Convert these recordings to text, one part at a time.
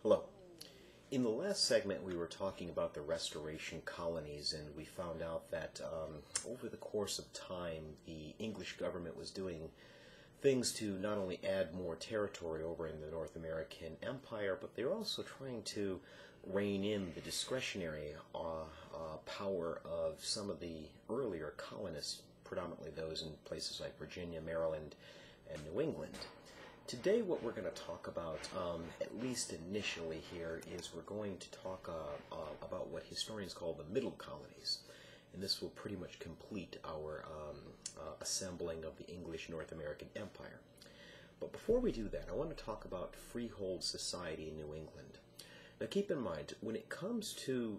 Hello. In the last segment, we were talking about the restoration colonies, and we found out that over the course of time, the English government was doing things to not only add more territory over in the North American Empire, but they were also trying to rein in the discretionary power of some of the earlier colonists, predominantly those in places like Virginia, Maryland, and New England. Today what we're going to talk about, at least initially here, is we're going to talk about what historians call the middle colonies. And this will pretty much complete our assembling of the English North American Empire. But before we do that, I want to talk about freehold society in New England. Now keep in mind, when it comes to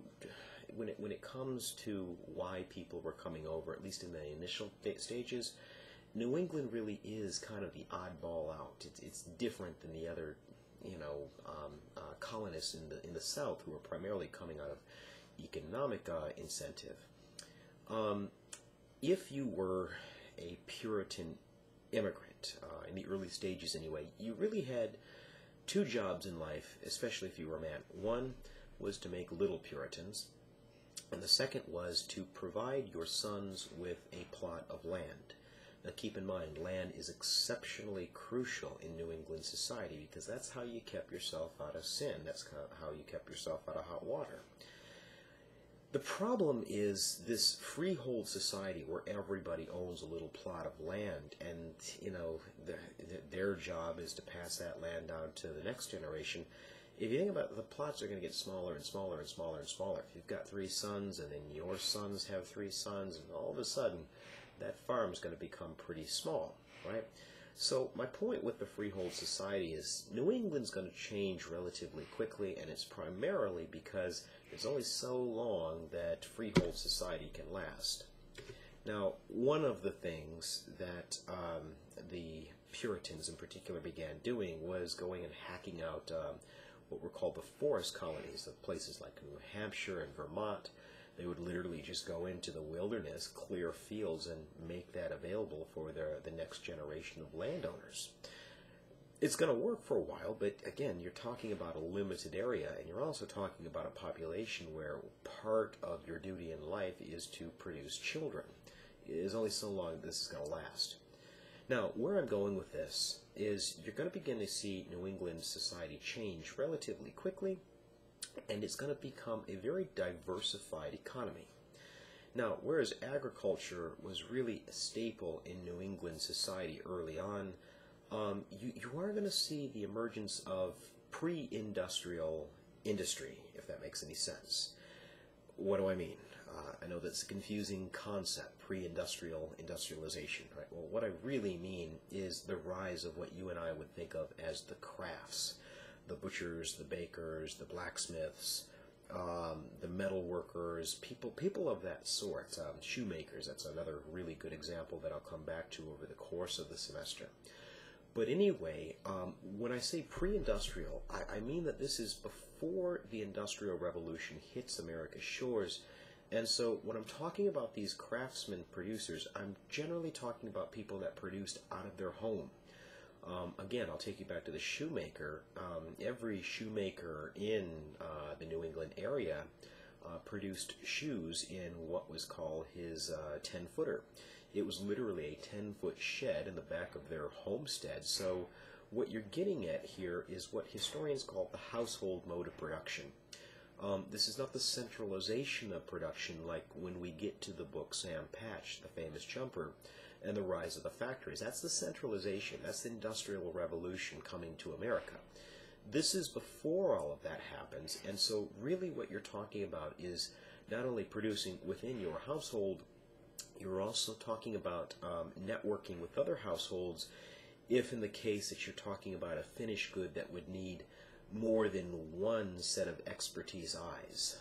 why people were coming over, at least in the initial stages, New England really is kind of the oddball out. It's different than the other, colonists in the South who are primarily coming out of economic incentive. If you were a Puritan immigrant, in the early stages anyway, you really had two jobs in life, especially if you were a man. One was to make little Puritans, and the second was to provide your sons with a plot of land. Now keep in mind, land is exceptionally crucial in New England society because that's how you kept yourself out of sin. That's how you kept yourself out of hot water. The problem is this freehold society where everybody owns a little plot of land, and their job is to pass that land down to the next generation. If you think about it, the plots are going to get smaller and smaller and smaller and smaller. If you've got 3 sons and then your sons have 3 sons, and all of a sudden that farm is going to become pretty small, right? So my point with the freehold society is New England's going to change relatively quickly, and it's primarily because it's only so long that freehold society can last. Now, one of the things that the Puritans in particular began doing was going and hacking out what were called the forest colonies of places like New Hampshire and Vermont. They would literally just go into the wilderness, clear fields, and make that available for the next generation of landowners. It's going to work for a while, but again, you're talking about a limited area, and you're also talking about a population where part of your duty in life is to produce children. It is only so long this is going to last. Now, where I'm going with this is you're going to begin to see New England society change relatively quickly, and it's going to become a very diversified economy. Now, whereas agriculture was really a staple in New England society early on, you are going to see the emergence of pre-industrial industry, if that makes any sense. What do I mean? I know that's a confusing concept, industrialization, right? Well, what I really mean is the rise of what you and I would think of as the crafts. The butchers, the bakers, the blacksmiths, the metal workers, people of that sort, shoemakers. That's another really good example that I'll come back to over the course of the semester. But anyway, when I say pre-industrial, I mean that this is before the Industrial Revolution hits America's shores. And so when I'm talking about these craftsmen producers, I'm generally talking about people that produced out of their home. Again, I'll take you back to the shoemaker. Every shoemaker in the New England area produced shoes in what was called his 10-footer. It was literally a 10-foot shed in the back of their homestead. So what you're getting at here is what historians call the household mode of production. This is not the centralization of production like when we get to the book Sam Patch, the famous jumper, and the rise of the factories. That's the centralization. That's the Industrial Revolution coming to America. This is before all of that happens, and so really what you're talking about is not only producing within your household, you're also talking about networking with other households if in the case that you're talking about a finished good that would need more than one set of expertise eyes.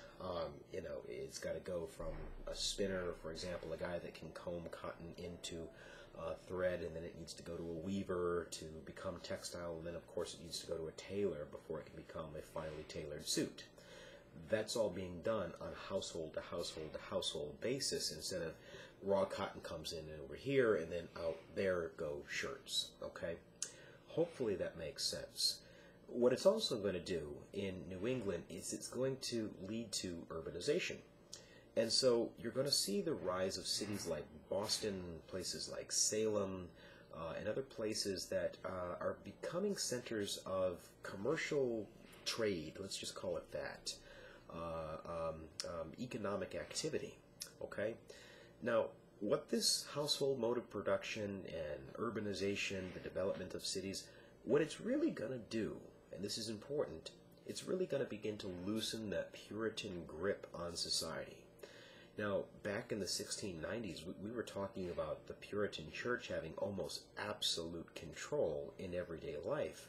It's got to go from a spinner, for example, a guy that can comb cotton into thread, and then it needs to go to a weaver to become textile, and then of course it needs to go to a tailor before it can become a finely tailored suit. That's all being done on household to household to household basis instead of raw cotton comes in and over here and then out there go shirts. Okay? Hopefully that makes sense. what it's also going to do in New England is it's going to lead to urbanization. And so you're going to see the rise of cities like Boston, places like Salem, and other places that are becoming centers of commercial trade, let's just call it that, economic activity, okay? Now, what this household mode of production and urbanization, the development of cities, what it's really going to do, and this is important, it's really going to begin to loosen that Puritan grip on society. Now, back in the 1690s, we were talking about the Puritan Church having almost absolute control in everyday life.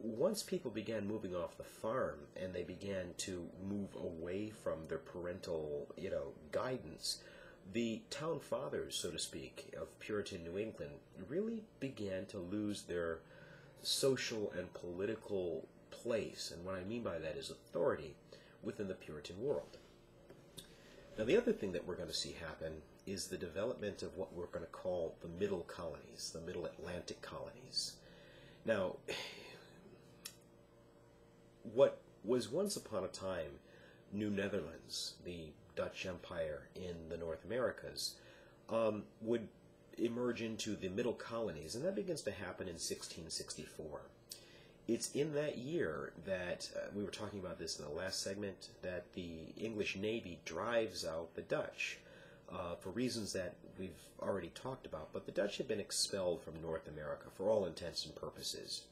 Once people began moving off the farm and they began to move away from their parental, guidance, the town fathers, so to speak, of Puritan New England really began to lose their social and political place, and what I mean by that is authority within the Puritan world. Now, the other thing that we're going to see happen is the development of what we're going to call the Middle Colonies, the Middle Atlantic colonies. Now, what was once upon a time New Netherlands, the Dutch Empire in the North Americas, would emerge into the Middle Colonies, and that begins to happen in 1664. It's in that year that, we were talking about this in the last segment, that the English Navy drives out the Dutch for reasons that we've already talked about. But the Dutch had been expelled from North America for all intents and purposes.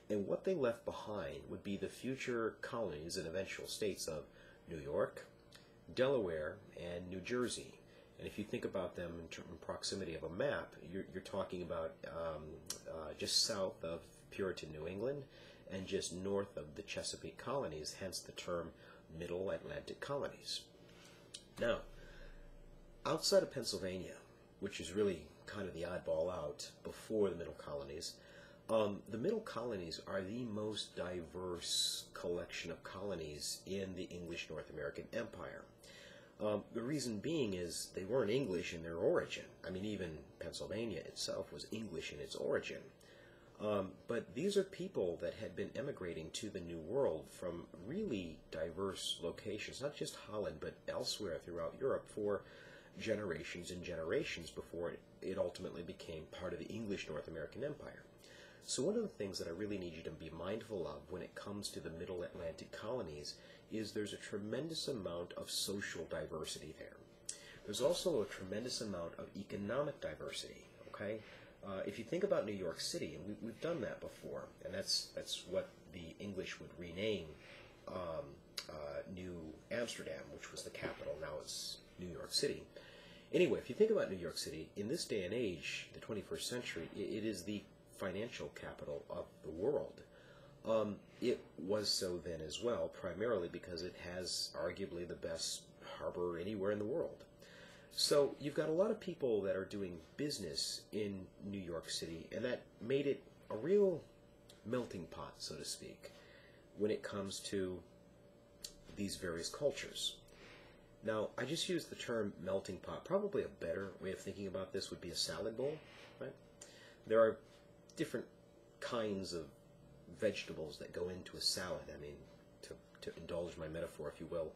And what they left behind would be the future colonies and eventual states of New York, Delaware, and New Jersey. And if you think about them in proximity of a map, you're talking about just south of Puritan New England and just north of the Chesapeake colonies, hence the term Middle Atlantic colonies. Now, outside of Pennsylvania, which is really kind of the oddball out before the Middle Colonies, the Middle Colonies are the most diverse collection of colonies in the English North American Empire. The reason being is they weren't English in their origin. I mean, even Pennsylvania itself was English in its origin. But these are people that had been emigrating to the New World from really diverse locations, not just Holland, but elsewhere throughout Europe for generations and generations before it ultimately became part of the English North American Empire. So one of the things that I really need you to be mindful of when it comes to the Middle Atlantic colonies is there's a tremendous amount of social diversity there. There's also a tremendous amount of economic diversity, okay? If you think about New York City, and we've done that before, and that's what the English would rename New Amsterdam, which was the capital. Now it's New York City. Anyway, if you think about New York City, in this day and age, the 21st century, it is the financial capital of the world. It was so then as well, primarily because it has arguably the best harbor anywhere in the world. So you've got a lot of people that are doing business in New York City, and that made it a real melting pot, so to speak, when it comes to these various cultures. Now, I just used the term melting pot. Probably a better way of thinking about this would be a salad bowl, right? There are different kinds of vegetables that go into a salad, I mean, to indulge my metaphor, if you will.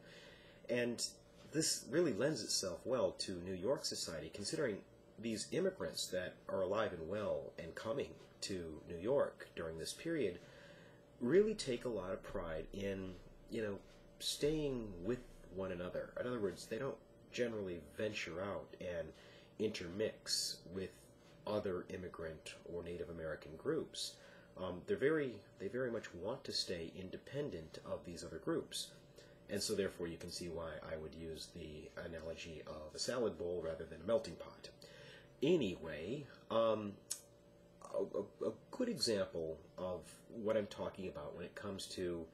And this really lends itself well to New York society, considering these immigrants that are alive and well and coming to New York during this period really take a lot of pride in, staying with one another. In other words, they don't generally venture out and intermix with other immigrant or Native American groups. They very much want to stay independent of these other groups. And so therefore you can see why I would use the analogy of a salad bowl rather than a melting pot. Anyway, a good example of what I'm talking about when it comes to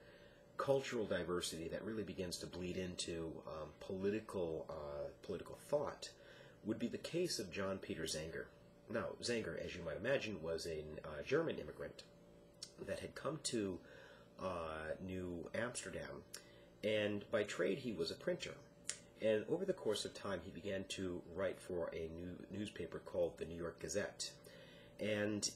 cultural diversity that really begins to bleed into political thought would be the case of John Peter Zenger. Now, Zenger, as you might imagine, was a German immigrant that had come to New Amsterdam, and by trade he was a printer. And over the course of time he began to write for a new newspaper called the New York Gazette. And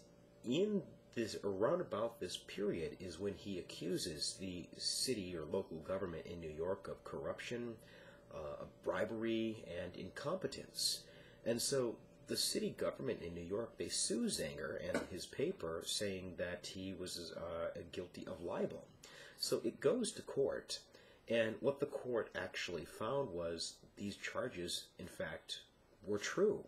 in this around about this period is when he accuses the city or local government in New York of corruption, bribery, and incompetence. And so the city government in New York, they sue Zenger and his paper, saying that he was guilty of libel. So it goes to court, and what the court actually found was these charges, in fact, were true.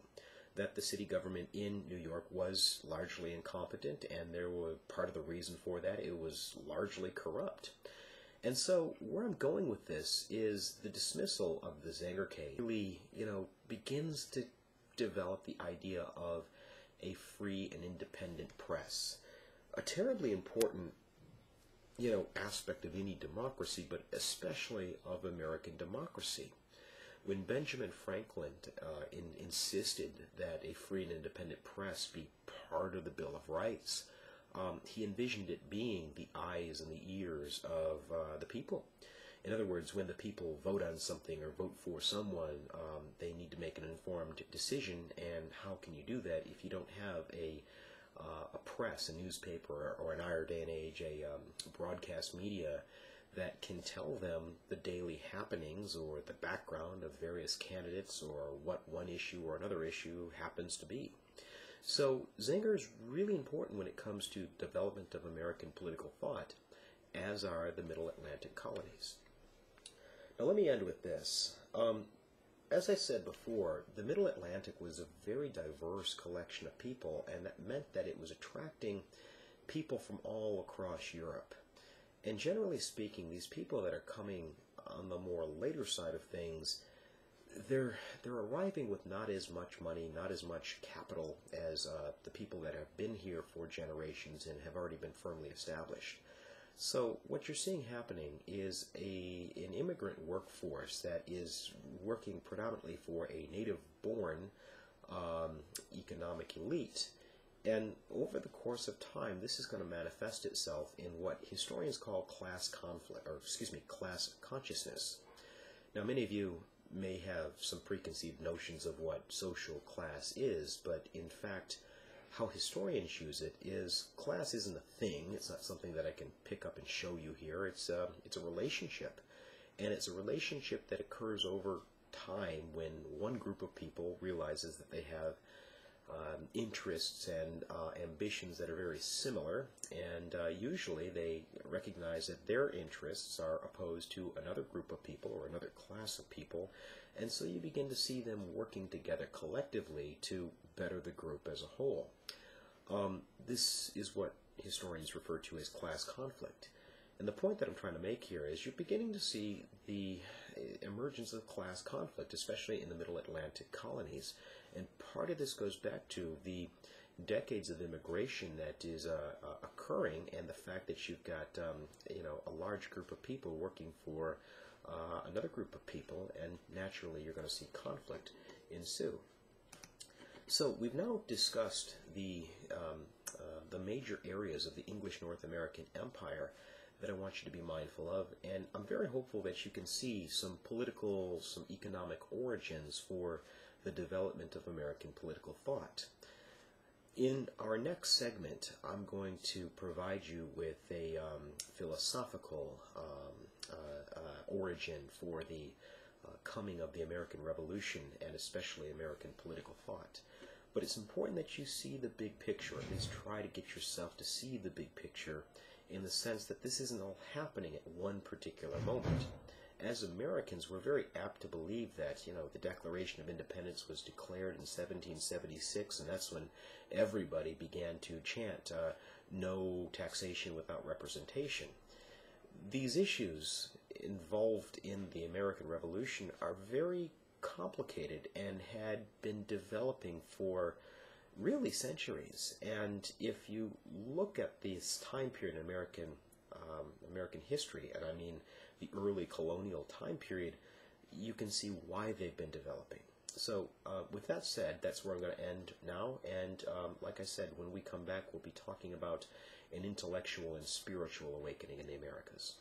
That the city government in New York was largely incompetent, and there was part of the reason for that, it was largely corrupt. And so where I'm going with this is the dismissal of the Zenger case really, begins to develop the idea of a free and independent press. A terribly important, aspect of any democracy, but especially of American democracy. When Benjamin Franklin insisted that a free and independent press be part of the Bill of Rights, he envisioned it being the eyes and the ears of the people. In other words, when the people vote on something or vote for someone, they need to make an informed decision, and how can you do that if you don't have a press, a newspaper, or in our day and age, a broadcast media that can tell them the daily happenings or the background of various candidates or what one issue or another issue happens to be. So Zenger is really important when it comes to development of American political thought, as are the Middle Atlantic colonies. Now let me end with this. As I said before, the Middle Atlantic was a very diverse collection of people, and that meant that it was attracting people from all across Europe. And generally speaking, these people that are coming on the more later side of things, they're arriving with not as much money, not as much capital as the people that have been here for generations and have already been firmly established. So what you're seeing happening is an immigrant workforce that is working predominantly for a native-born economic elite. And over the course of time, this is going to manifest itself in what historians call class consciousness. Now, many of you may have some preconceived notions of what social class is, but in fact, how historians use it is class isn't a thing. It's not something that I can pick up and show you here. It's a relationship, and it's a relationship that occurs over time when one group of people realizes that they have interests and ambitions that are very similar, and usually they recognize that their interests are opposed to another group of people or another class of people, and so you begin to see them working together collectively to better the group as a whole. This is what historians refer to as class conflict. And the point that I'm trying to make here is you're beginning to see the emergence of class conflict, especially in the Middle Atlantic colonies. And part of this goes back to the decades of immigration that is occurring, and the fact that you've got a large group of people working for another group of people, and naturally you're going to see conflict ensue. So we've now discussed the major areas of the English North American Empire that I want you to be mindful of, and I'm very hopeful that you can see some political, some economic origins for the development of American political thought. In our next segment, I'm going to provide you with a philosophical origin for the coming of the American Revolution, and especially American political thought. But it's important that you see the big picture, at least try to get yourself to see the big picture, in the sense that this isn't all happening at one particular moment. As Americans, we're very apt to believe that, the Declaration of Independence was declared in 1776, and that's when everybody began to chant, no taxation without representation. These issues involved in the American Revolution are very complicated and had been developing for really centuries. And if you look at this time period in American history, and I mean the early colonial time period, you can see why they've been developing. So with that said, that's where I'm going to end now, and like I said, when we come back, we'll be talking about an intellectual and spiritual awakening in the Americas.